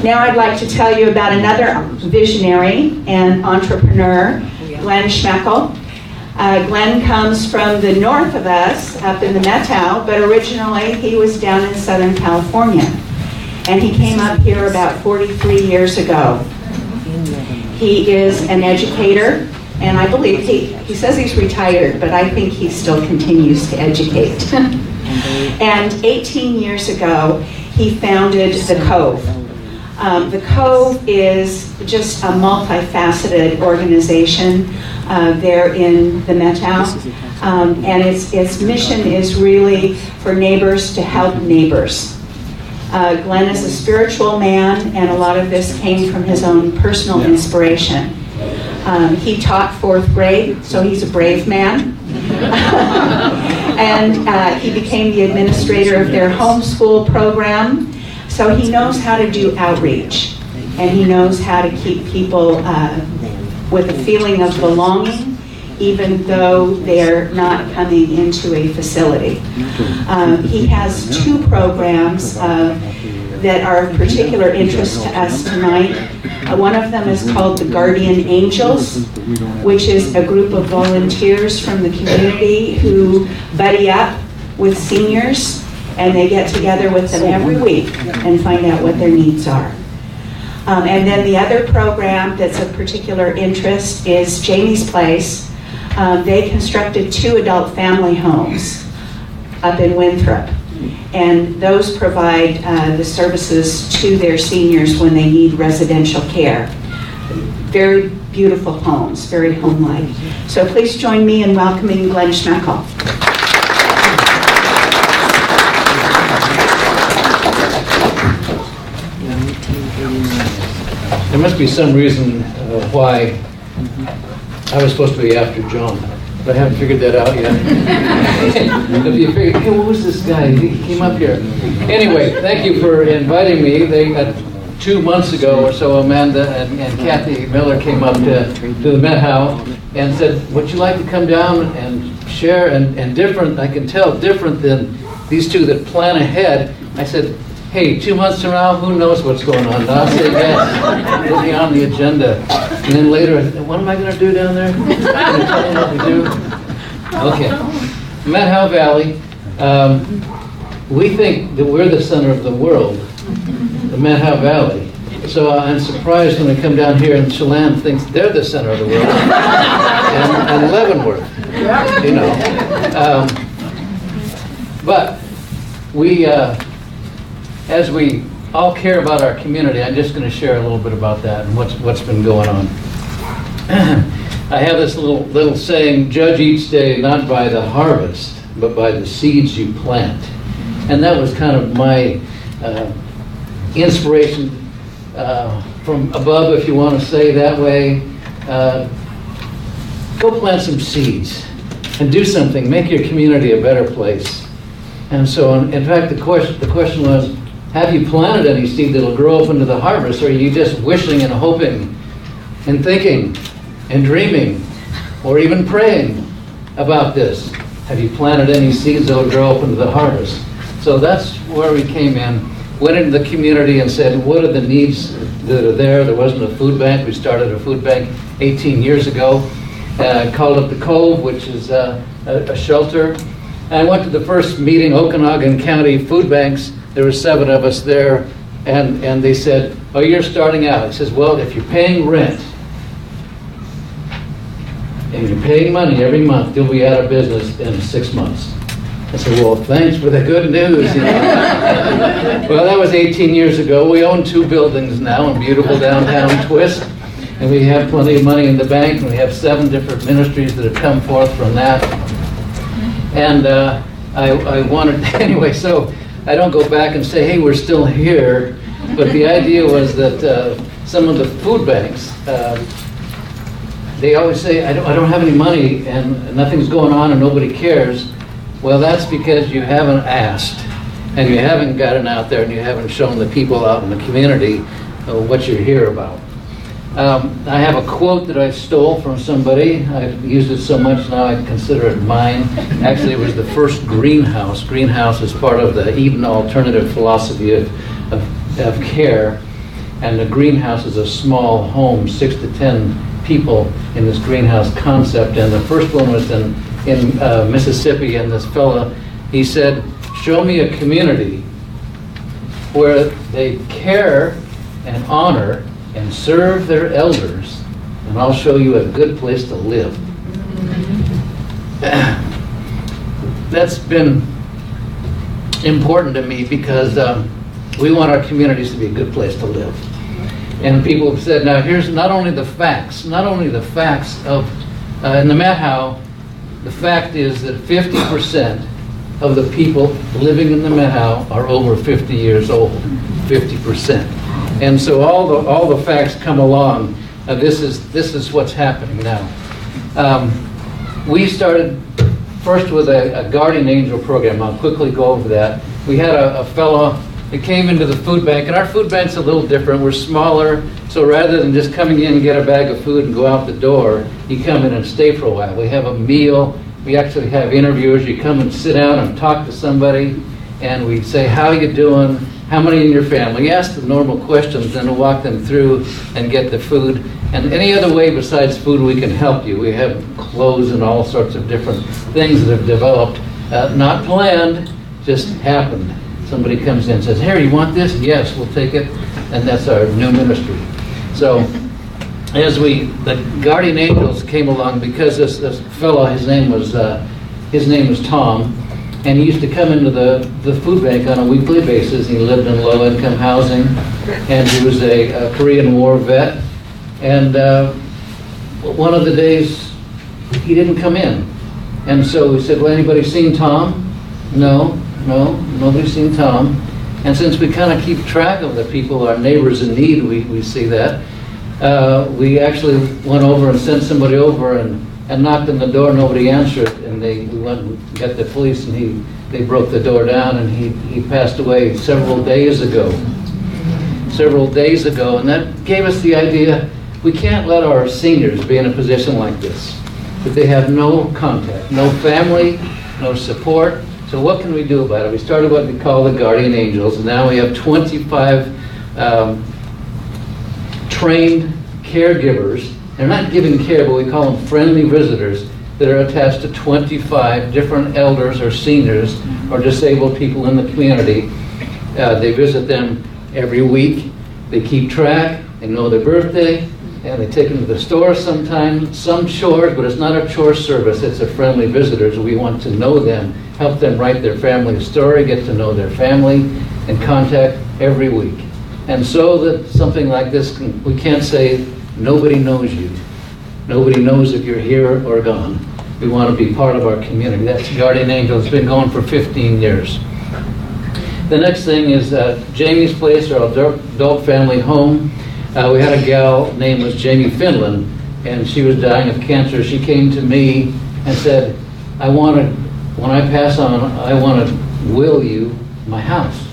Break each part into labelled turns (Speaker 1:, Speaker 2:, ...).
Speaker 1: Now I'd like to tell you about another visionary and entrepreneur, Glenn Schmekel. Glenn comes from the north of us, up in the Methow, but originally he was down in Southern California. And he came up here about 43 years ago. He is an educator, and I believe he says he's retired, but I think he still continues to educate. And 18 years ago, he founded The Cove. The Cove is just a multifaceted organization there in the Methow. And its mission is really for neighbors to help neighbors. Glenn is a spiritual man, and a lot of this came from his own personal inspiration. He taught 4th grade, so he's a brave man. And he became the administrator of their homeschool program, so he knows how to do outreach, and he knows how to keep people with a feeling of belonging, even though they're not coming into a facility. He has 2 programs that are of particular interest to us tonight. One of them is called the Guardian Angels, which is a group of volunteers from the community who buddy up with seniors, and they get together with them every week and find out what their needs are. And then the other program that's of particular interest is Jamie's Place. They constructed 2 adult family homes up in Winthrop, and those provide the services to their seniors when they need residential care. Very beautiful homes, very home-like. So please join me in welcoming Glenn Schmekel.
Speaker 2: There must be some reason why I was supposed to be after John, but I haven't figured that out yet. If you figure, hey, what was this guy? He came up here. Anyway, thank you for inviting me. They 2 months ago or so, Amanda and Kathy Miller came up to the Methow and said, would you like to come down and share, and different, I can tell, different than these 2 that plan ahead. I said, hey, 2 months from now, who knows what's going on? And I'll say yes, it'll be on the agenda. And then later, I said, what am I going to do down there? Can you tell me what we do? Okay, Methow Valley, we think that we're the center of the world, the Methow Valley. So I'm surprised when I come down here and Chelan thinks they're the center of the world, and Leavenworth, you know. But we, as we all care about our community, I'm just going to share a little bit about that and what's been going on. I have this little saying, judge each day not by the harvest, but by the seeds you plant. And that was kind of my inspiration from above, if you want to say that way. Go plant some seeds and do something. Make your community a better place. And so, in fact, the question was, have you planted any seed that'll grow up into the harvest, or are you just wishing and hoping and thinking and dreaming or even praying about this? Have you planted any seeds that'll grow up into the harvest? So that's where we came in, went into the community and said, what are the needs that are there? There wasn't a food bank. We started a food bank 18 years ago, called it The Cove, which is a shelter. And I went to the first meeting, Okanagan County Food Banks. There were 7 of us there, and they said, oh, you're starting out. I says, well, if you're paying rent, and you're paying money every month, you'll be out of business in 6 months. I said, well, thanks for the good news. You know? Well, that was 18 years ago. We own 2 buildings now in beautiful downtown Twist, and we have plenty of money in the bank, and we have 7 different ministries that have come forth from that. And I wanted, anyway, so I don't go back and say, hey, we're still here, but the idea was that some of the food banks, they always say, I don't have any money and nothing's going on and nobody cares. Well, that's because you haven't asked, and you haven't gotten out there, and you haven't shown the people out in the community what you're here about. I have a quote that I stole from somebody. I've used it so much now I consider it mine. Actually, it was the first greenhouse. Greenhouse is part of the Eden alternative philosophy of of care, and the greenhouse is a small home, 6 to 10 people in this greenhouse concept. And the first one was in Mississippi, and this fella, he said, show me a community where they care and honor and serve their elders, and I'll show you a good place to live. That's been important to me because we want our communities to be a good place to live. And people have said, now here's not only the facts of, in the Met-How, the fact is that 50% of the people living in the Met-How are over 50 years old, 50%. And so all the facts come along. This is what's happening now. We started first with a guardian angel program. I'll quickly go over that. We had a fellow that came into the food bank, and our food bank's a little different. We're smaller, so rather than just coming in and get a bag of food and go out the door, you come in and stay for a while. We have a meal. We actually have interviews. You come and sit down and talk to somebody, and we say, how you doing? How many in your family? We ask the normal questions, then we'll walk them through and get the food. And any other way besides food we can help you. We have clothes and all sorts of different things that have developed, not planned, just happened. Somebody comes in and says, here, you want this? Yes, we'll take it. And that's our new ministry. So as the guardian angels came along, because this fellow, his name was Tom, and he used to come into the food bank on a weekly basis. He lived in low-income housing, and he was a Korean War vet. And one of the days, he didn't come in. And so we said, well, anybody seen Tom? No, nobody's seen Tom. And since we kind of keep track of the people, our neighbors in need, we see that, we actually went over and sent somebody over and knocked on the door. Nobody answered, and we went and got the police, and they broke the door down, and he passed away several days ago. And that gave us the idea, we can't let our seniors be in a position like this, that they have no contact, no family, no support. So what can we do about it? We started what we call the guardian angels, and now we have 25 trained caregivers. They're not giving care, but we call them friendly visitors that are attached to 25 different elders or seniors or disabled people in the community. They visit them every week. They keep track. They know their birthday, and they take them to the store sometimes. Some chores, but it's not a chore service. It's a friendly visitors. We want to know them, help them write their family story, get to know their family, and contact every week. And so that something like this, we can't say, nobody knows you. Nobody knows if you're here or gone. We want to be part of our community. That's Guardian Angel. It's been going for 15 years. The next thing is Jamie's Place, our adult family home. We had a gal named was Jamie Finland, and she was dying of cancer. She came to me and said, when I pass on, I want to will you my house,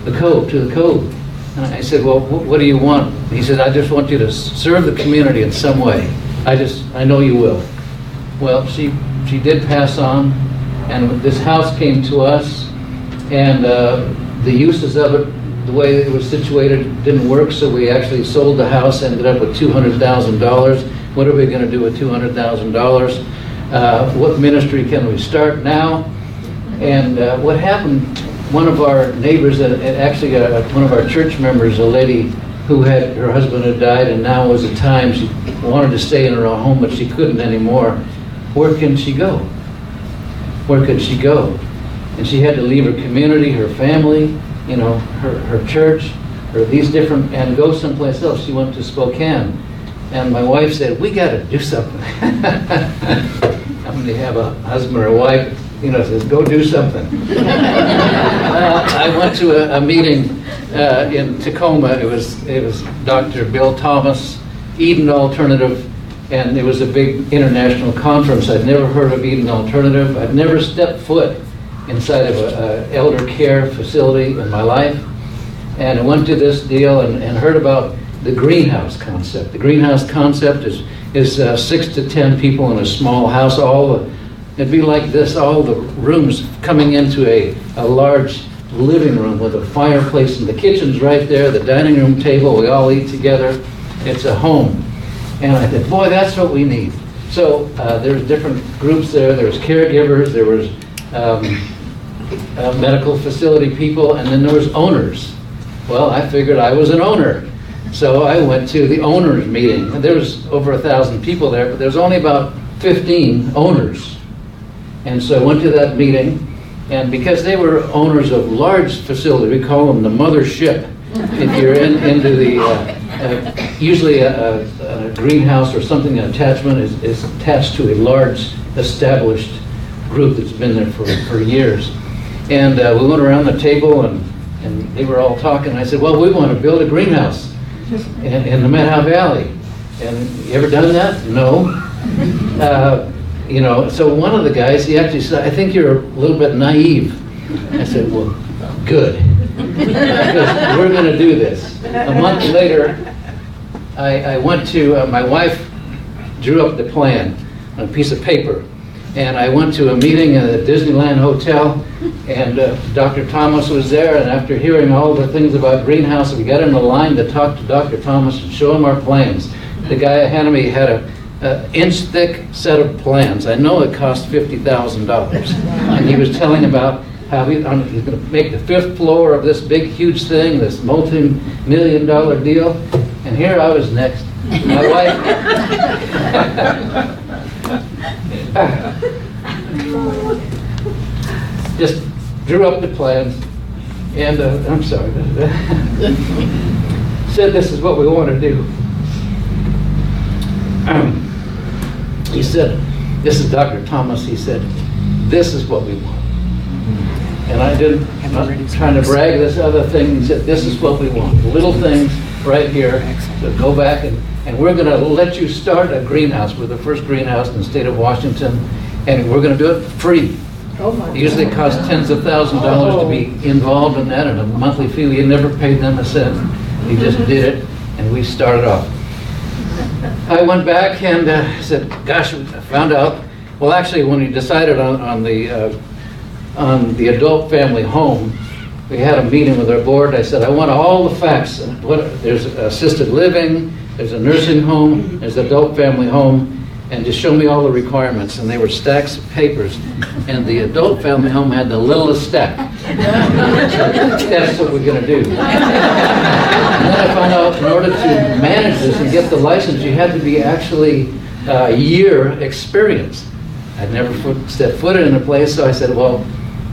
Speaker 2: to the code. And I said, well, what do you want? He said, I just want you to serve the community in some way. I know you will. Well, she did pass on, and this house came to us, and the uses of it, the way it was situated, didn't work, so we actually sold the house, ended up with $200,000. What are we going to do with $200,000? What ministry can we start now? And what happened, one of our neighbors, actually one of our church members, a lady who her husband had died, and now was the time she wanted to stay in her own home, but she couldn't anymore. Where can she go? Where could she go? And she had to leave her community, her family, her church, or these different, and go someplace else. She went to Spokane. And my wife said, we got to do something. I'm going to have a husband or a wife, says, go do something. I went to a meeting in Tacoma. It was Dr. Bill Thomas, Eden Alternative, and it was a big international conference. I'd never heard of Eden Alternative. I'd never stepped foot inside of an elder care facility in my life. And I went to this deal and heard about the greenhouse concept. The greenhouse concept is 6 to 10 people in a small house. It'd be like this, all the rooms coming into a large living room with a fireplace, and the kitchen's right there, the dining room table, we all eat together. It's a home. And I thought, boy, that's what we need. So there's different groups there. There was caregivers, there was medical facility people, and then there was owners. Well, I figured I was an owner. So I went to the owners meeting. And there was over 1,000 people there, but there was only about 15 owners. And so I went to that meeting, and because they were owners of large facilities, we call them the mothership. If you're into the, usually a greenhouse or something, an attachment is attached to a large established group that's been there for years. And we went around the table, and they were all talking. I said, well, we want to build a greenhouse in the Methow Valley. And you ever done that? No. You know, so one of the guys, he actually said, I think you're a little bit naive. I said, well, good. Because we're going to do this. A month later, I went to, my wife drew up the plan on a piece of paper. And I went to a meeting at the Disneyland Hotel, and Dr. Thomas was there, and after hearing all the things about greenhouses, we got in the line to talk to Dr. Thomas and show him our plans. The guy ahead of me had an inch-thick set of plans. I know it cost $50,000. And he was telling about how he's going to make the 5th floor of this big, huge thing, this multi-million-dollar deal. And here I was next. My wife just drew up the plans, and I'm sorry, said this is what we want to do. He said, this is Dr. Thomas, he said, this is what we want. And I didn't, I'm not trying to brag this other thing, he said, this is what we want. Little things right here, so go back and we're going to let you start a greenhouse. We're the first greenhouse in the state of Washington, and we're going to do it free. It usually costs tens of thousands of dollars to be involved in that, and a monthly fee. We never paid them a cent. We just did it, and we started off. I went back and said, gosh, I found out, well, actually, when we decided on the adult family home, we had a meeting with our board. I said, I want all the facts. There's assisted living, there's a nursing home, there's adult family home, and just show me all the requirements. And they were stacks of papers. And the adult family home had the littlest stack. That's what we're going to do. And then I found out in order to manage this and get the license, you had to be actually a year experience. I'd never stepped foot in a place, so I said, well,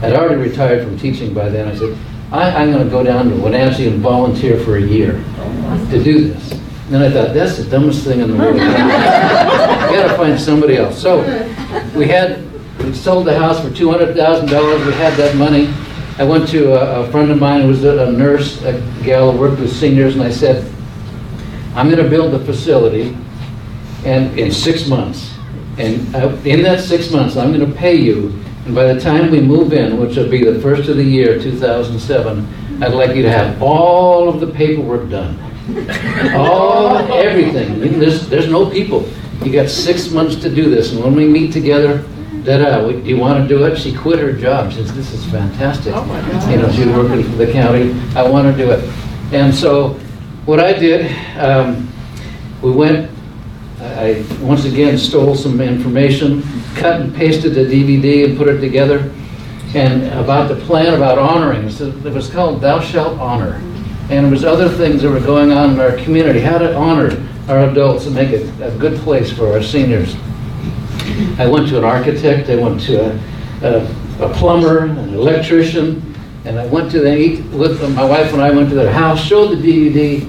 Speaker 2: I'd already retired from teaching by then. I said, I'm going to go down to Wenatchee and volunteer for a year to do this. And then I thought, that's the dumbest thing in the world. I got to find somebody else. So we sold the house for $200,000. We had that money. I went to a friend of mine who was a nurse, a gal who worked with seniors, and I said, I'm going to build a facility and in 6 months. And in that 6 months, I'm going to pay you. And by the time we move in, which will be the first of the year, 2007, I'd like you to have all of the paperwork done. Everything. There's no people. You got 6 months to do this. And when we meet together, do you want to do it? She quit her job. She says, this is fantastic. Oh my God. You know, she was working for the county. I want to do it. And so what I did, we went, I once again stole some information, cut and pasted the DVD and put it together, and about the plan about honoring. It was called Thou Shalt Honor. And there was other things that were going on in our community, how to honor our adults and make it a good place for our seniors. I went to an architect, I went to a plumber, an electrician, and I went to my wife and I went to their house, showed the DVD,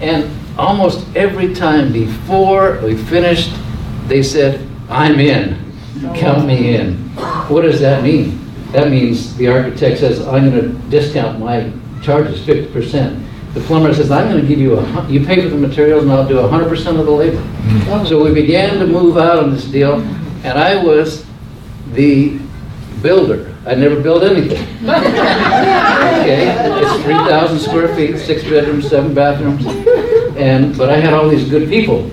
Speaker 2: and almost every time before we finished, they said, I'm in, count me in. What does that mean? That means the architect says, I'm going to discount my charges 50%. The plumber says, I'm going to give you you pay for the materials and I'll do 100% of the labor. So we began to move out on this deal, and I was the builder. I never built anything. Okay, it's 3,000 square feet, 6 bedrooms, 7 bathrooms, but I had all these good people.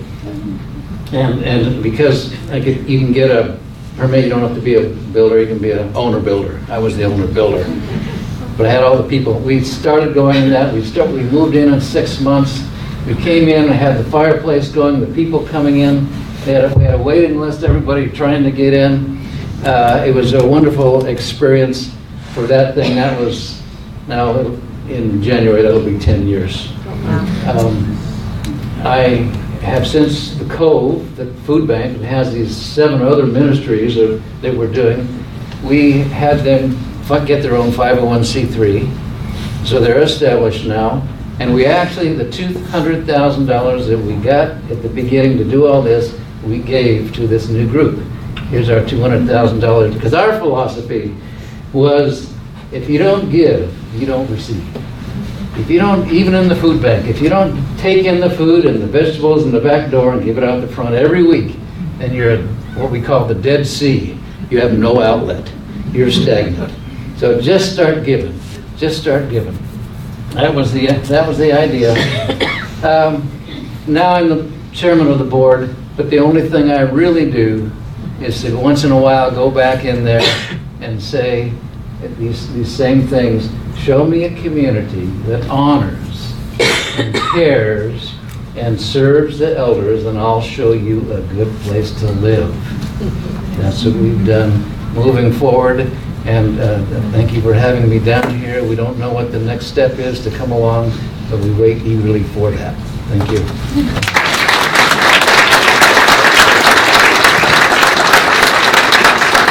Speaker 2: And because you can get a permit, you don't have to be a builder, you can be an owner builder. I was the owner builder. but I had all the people. We started going in that. We moved in 6 months. We came in, I had the fireplace going, the people coming in. We had a waiting list, everybody trying to get in. It was a wonderful experience for that thing. That was, now in January, that'll be 10 years. I have since the Cove, the food bank, has these 7 other ministries that we're doing. We had them get their own 501c3, so they're established now. And we actually, the $200,000 that we got at the beginning to do all this, we gave to this new group. Here's our $200,000, because our philosophy was, if you don't give, you don't receive. If you don't, even in the food bank, if you don't take in the food and the vegetables in the back door and give it out the front every week, then you're at what we call the Dead Sea. You have no outlet. You're stagnant. So just start giving. Just start giving. That was the idea. Now I'm the chairman of the board, but the only thing I really do is to once in a while go back in there and say these same things. Show me a community that honors and cares and serves the elders, and I'll show you a good place to live. That's what we've done moving forward. And thank you for having me down here. We don't know what the next step is to come along, but we wait eagerly for that. Thank you.